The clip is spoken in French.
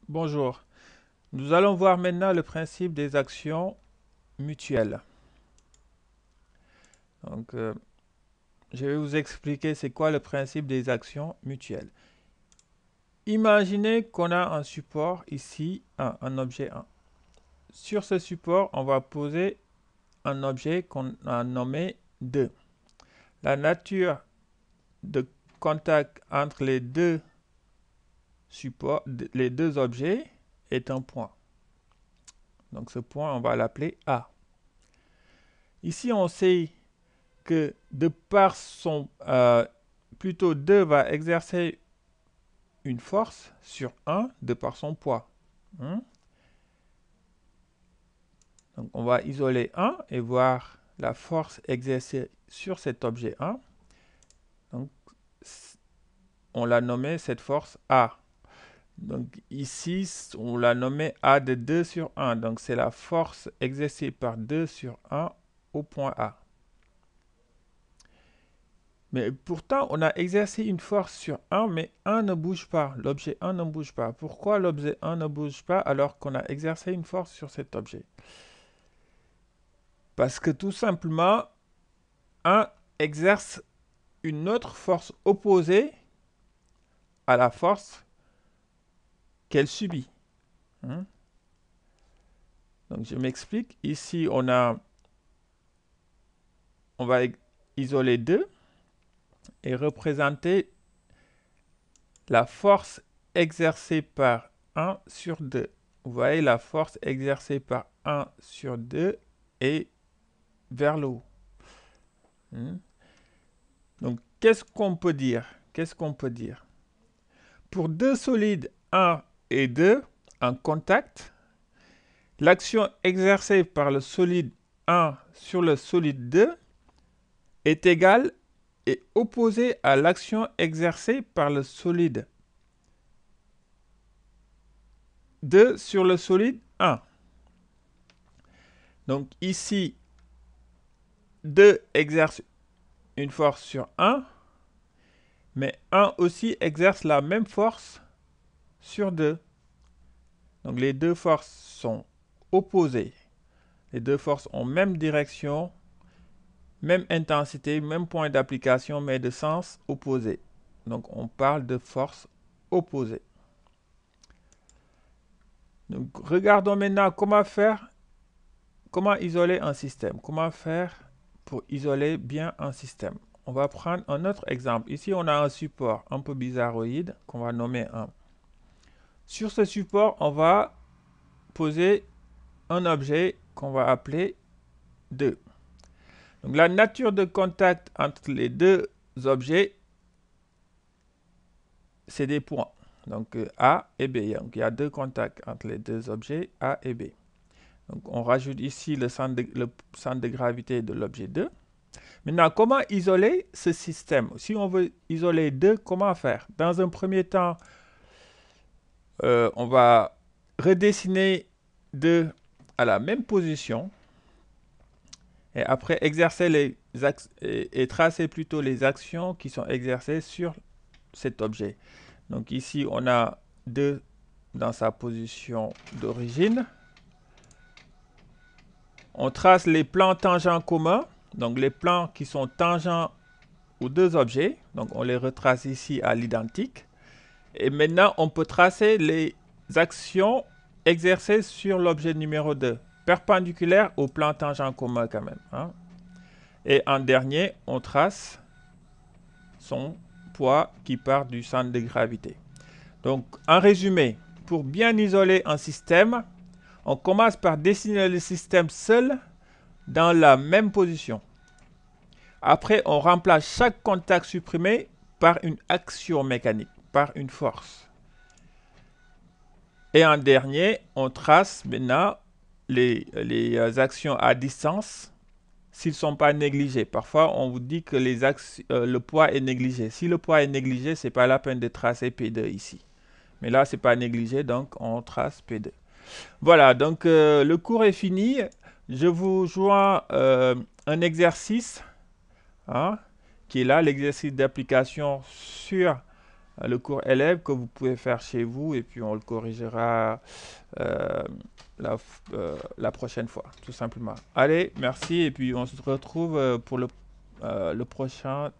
Bonjour, nous allons voir maintenant le principe des actions mutuelles. Donc, je vais vous expliquer c'est quoi le principe des actions mutuelles. Imaginez qu'on a un support ici, un objet 1. Sur ce support, on va poser un objet qu'on a nommé 2. La nature de contact entre les deux supports, les deux objets, est un point. Donc ce point, on va l'appeler A. Ici, on sait que de par son... plutôt 2 va exercer une force sur 1 de par son poids. Donc on va isoler 1 et voir la force exercée sur cet objet 1. Donc on l'a nommé cette force A. Donc ici, on l'a nommé A de 2 sur 1. Donc c'est la force exercée par 2 sur 1 au point A. Mais pourtant, on a exercé une force sur 1, mais 1 ne bouge pas. L'objet 1 ne bouge pas. Pourquoi l'objet 1 ne bouge pas alors qu'on a exercé une force sur cet objet? Parce que tout simplement, 1 exerce une autre force opposée à la force qu'elle subit. Donc je m'explique. Ici, on va isoler 2 et représenter la force exercée par 1 sur 2. Vous voyez, la force exercée par 1 sur 2 est vers le haut. Donc, qu'est-ce qu'on peut dire? Pour deux solides 1 et 2 en contact, l'action exercée par le solide 1 sur le solide 2 est égale et opposée à l'action exercée par le solide 2 sur le solide 1. Donc ici, 2 exerce une force sur 1, mais 1 aussi exerce la même force sur 2. Donc les deux forces sont opposées. Les deux forces ont même direction, même intensité, même point d'application, mais de sens opposé. Donc on parle de force opposée. Donc regardons maintenant comment isoler un système. Comment faire pour isoler bien un système. On va prendre un autre exemple. Ici, on a un support un peu bizarroïde qu'on va nommer 1. Sur ce support, on va poser un objet qu'on va appeler 2. Donc la nature de contact entre les deux objets, c'est des points. Donc A et B. Donc il y a deux contacts entre les deux objets A et B. Donc on rajoute ici le centre de gravité de l'objet 2. Maintenant, comment isoler ce système? Si on veut isoler 2, comment faire? Dans un premier temps, on va redessiner 2 à la même position et après exercer et tracer plutôt les actions qui sont exercées sur cet objet. Donc ici, on a 2 dans sa position d'origine. On trace les plans tangents communs, donc les plans qui sont tangents aux deux objets. Donc on les retrace ici à l'identique. Et maintenant, on peut tracer les actions exercées sur l'objet numéro 2, perpendiculaires au plan tangent commun quand même. Et en dernier, on trace son poids qui part du centre de gravité. Donc, en résumé, pour bien isoler un système, on commence par dessiner le système seul dans la même position. Après, on remplace chaque contact supprimé par une action mécanique, par une force. Et en dernier, on trace maintenant les actions à distance s'ils ne sont pas négligés. Parfois, on vous dit que le poids est négligé. Si le poids est négligé, ce n'est pas la peine de tracer P2 ici. Mais là, ce n'est pas négligé, donc on trace P2. Voilà, donc le cours est fini. Je vous joins un exercice qui est là, l'exercice d'application sur le cours élève que vous pouvez faire chez vous et puis on le corrigera euh, la prochaine fois, tout simplement. Allez, merci et puis on se retrouve pour le prochain